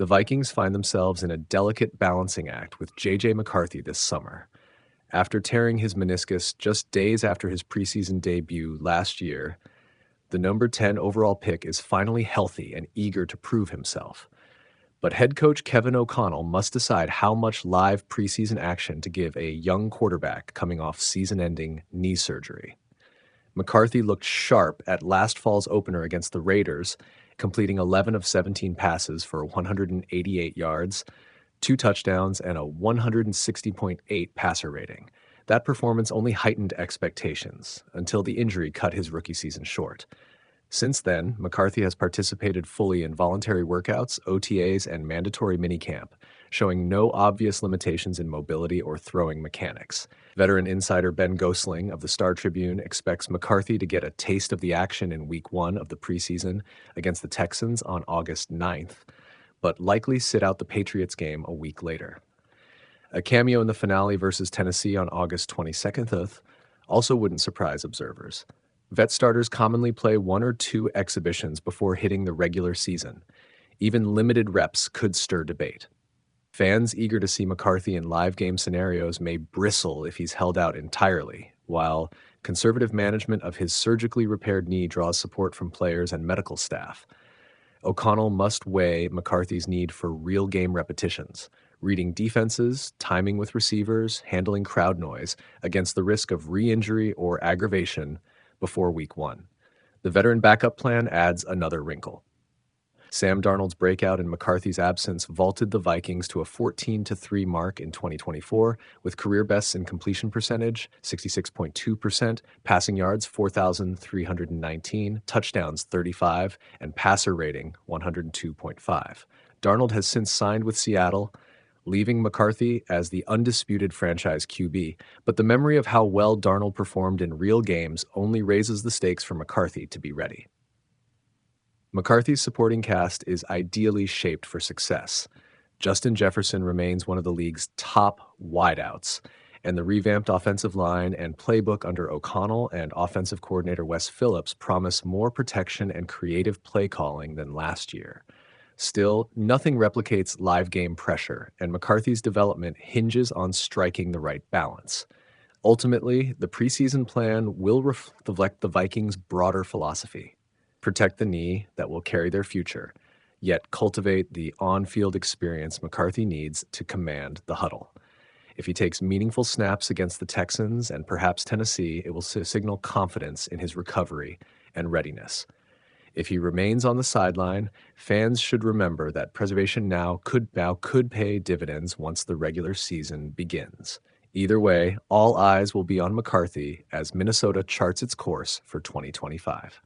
The Vikings find themselves in a delicate balancing act with J.J. McCarthy this summer. After tearing his meniscus just days after his preseason debut last year, the number 10 overall pick is finally healthy and eager to prove himself. But head coach Kevin O'Connell must decide how much live preseason action to give a young quarterback coming off season-ending knee surgery. McCarthy looked sharp at last fall's opener against the Raiders, completing 11 of 17 passes for 188 yards, 2 touchdowns, and a 160.8 passer rating. That performance only heightened expectations until the injury cut his rookie season short. Since then, McCarthy has participated fully in voluntary workouts, OTAs, and mandatory minicamp, showing no obvious limitations in mobility or throwing mechanics. Veteran insider Ben Goessling of the Star Tribune expects McCarthy to get a taste of the action in Week 1 of the preseason against the Texans on August 9th, but likely sit out the Patriots game a week later. A cameo in the finale versus Tennessee on August 22nd also wouldn't surprise observers. Vet starters commonly play 1 or 2 exhibitions before hitting the regular season. Even limited reps could stir debate. Fans eager to see McCarthy in live game scenarios may bristle if he's held out entirely, while conservative management of his surgically repaired knee draws support from players and medical staff. O'Connell must weigh McCarthy's need for real game repetitions, reading defenses, timing with receivers, handling crowd noise, against the risk of re-injury or aggravation before Week 1. The veteran backup plan adds another wrinkle. Sam Darnold's breakout in McCarthy's absence vaulted the Vikings to a 14-3 mark in 2024, with career bests in completion percentage, 66.2%, passing yards, 4,319, touchdowns, 35, and passer rating, 102.5. Darnold has since signed with Seattle, leaving McCarthy as the undisputed franchise QB, but the memory of how well Darnold performed in real games only raises the stakes for McCarthy to be ready. McCarthy's supporting cast is ideally shaped for success. Justin Jefferson remains one of the league's top wideouts, and the revamped offensive line and playbook under O'Connell and offensive coordinator Wes Phillips promise more protection and creative play calling than last year. Still, nothing replicates live game pressure, and McCarthy's development hinges on striking the right balance. Ultimately, the preseason plan will reflect the Vikings' broader philosophy: protect the knee that will carry their future, yet cultivate the on-field experience McCarthy needs to command the huddle. If he takes meaningful snaps against the Texans and perhaps Tennessee, it will signal confidence in his recovery and readiness. If he remains on the sideline, fans should remember that preservation now could pay dividends once the regular season begins. Either way, all eyes will be on McCarthy as Minnesota charts its course for 2025.